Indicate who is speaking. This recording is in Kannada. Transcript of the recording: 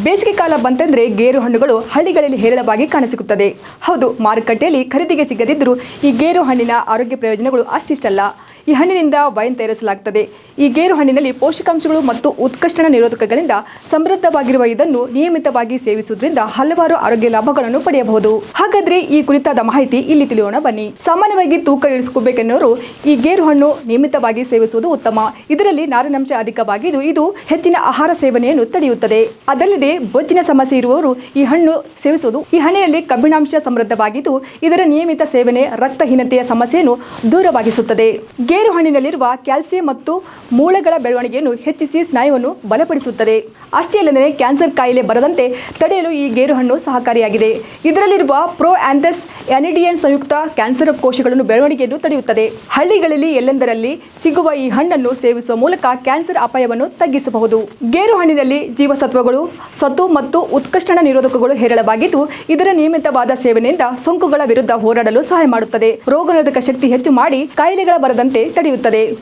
Speaker 1: ಬೇಸಿಗೆ ಕಾಲ ಬಂತೆಂದರೆ ಗೇರು ಹಣ್ಣುಗಳು ಹಳ್ಳಿಗಳಲ್ಲಿ ಹೇರಳವಾಗಿ ಕಾಣಸಿಗುತ್ತದೆ. ಹೌದು, ಮಾರುಕಟ್ಟೆಯಲ್ಲಿ ಖರೀದಿಗೆ ಸಿಗದಿದ್ದರೂ ಈ ಗೇರು ಹಣ್ಣಿನ ಆರೋಗ್ಯ ಪ್ರಯೋಜನಗಳು ಅಷ್ಟಿಷ್ಟಲ್ಲ. ಈ ಹಣ್ಣಿನಿಂದ ವೈನ್ ತಯಾರಿಸಲಾಗುತ್ತದೆ. ಈ ಗೇರು ಹಣ್ಣಿನಲ್ಲಿ ಪೋಷಕಾಂಶಗಳು ಮತ್ತು ಉತ್ಕರ್ಷಣ ನಿರೋಧಕಗಳಿಂದ ಸಮೃದ್ಧವಾಗಿರುವ ಇದನ್ನು ನಿಯಮಿತವಾಗಿ ಸೇವಿಸುವುದರಿಂದ ಹಲವಾರು ಆರೋಗ್ಯ ಲಾಭಗಳನ್ನು ಪಡೆಯಬಹುದು. ಹಾಗಾದ್ರೆ ಈ ಕುರಿತಾದ ಮಾಹಿತಿ ಇಲ್ಲಿ ತಿಳಿಯೋಣ ಬನ್ನಿ. ಸಾಮಾನ್ಯವಾಗಿ ತೂಕ ಇಳಿಸಿಕೊಳ್ಳಬೇಕೆನ್ನುವರು ಈ ಗೇರು ಹಣ್ಣು ನಿಯಮಿತವಾಗಿ ಸೇವಿಸುವುದು ಉತ್ತಮ. ಇದರಲ್ಲಿ ನಾರಿನಾಂಶ ಅಧಿಕವಾಗಿದ್ದು ಇದು ಹೆಚ್ಚಿನ ಆಹಾರ ಸೇವನೆಯನ್ನು ತಡೆಯುತ್ತದೆ. ಅದಲ್ಲದೆ ಬೊಜ್ಜಿನ ಸಮಸ್ಯೆ ಇರುವವರು ಈ ಹಣ್ಣು ಸೇವಿಸುವುದು. ಈ ಹಣ್ಣಿನಲ್ಲಿ ಕಬ್ಬಿಣಾಂಶ ಸಮೃದ್ಧವಾಗಿದ್ದು ಇದರ ನಿಯಮಿತ ಸೇವನೆ ರಕ್ತಹೀನತೆಯ ಸಮಸ್ಯೆಯನ್ನು ದೂರವಾಗಿಸುತ್ತದೆ. ಗೇರು ಹಣ್ಣಿನಲ್ಲಿರುವ ಕ್ಯಾಲ್ಸಿಯಂ ಮತ್ತು ಮೂಳೆಗಳ ಬೆಳವಣಿಗೆಯನ್ನು ಹೆಚ್ಚಿಸಿ ಸ್ನಾಯುವನ್ನು ಬಲಪಡಿಸುತ್ತದೆ. ಅಷ್ಟೇ ಅಲ್ಲದೆ ಕ್ಯಾನ್ಸರ್ ಕಾಯಿಲೆ ಬರದಂತೆ ತಡೆಯಲು ಈ ಗೇರು ಹಣ್ಣು ಸಹಕಾರಿಯಾಗಿದೆ. ಇದರಲ್ಲಿರುವ ಪ್ರೋಆಂಥಸ್ ಆನಿಡಿಯನ್ ಸಂಯುಕ್ತ ಕ್ಯಾನ್ಸರ್ ಕೋಶಗಳನ್ನು ಬೆಳವಣಿಗೆಯನ್ನು ತಡೆಯುತ್ತದೆ. ಹಳ್ಳಿಗಳಲ್ಲಿ ಎಲ್ಲೆಂದರಲ್ಲಿ ಸಿಗುವ ಈ ಹಣ್ಣನ್ನು ಸೇವಿಸುವ ಮೂಲಕ ಕ್ಯಾನ್ಸರ್ ಅಪಾಯವನ್ನು ತಗ್ಗಿಸಬಹುದು. ಗೇರು ಹಣ್ಣಿನಲ್ಲಿ ಜೀವಸತ್ವಗಳು, ಸತು ಮತ್ತು ಉತ್ಕರ್ಷಣ ನಿರೋಧಕಗಳು ಹೇರಳವಾಗಿದ್ದು ಇದರ ನಿಯಮಿತವಾದ ಸೇವನೆಯಿಂದ ಸೋಂಕುಗಳ ವಿರುದ್ಧ ಹೋರಾಡಲು ಸಹಾಯ ಮಾಡುತ್ತದೆ. ರೋಗನಿರೋಧಕ ಶಕ್ತಿ ಹೆಚ್ಚು ಮಾಡಿ ಕಾಯಿಲೆಗಳ ಬರದಂತೆ ತಡೆಯುತ್ತದೆ.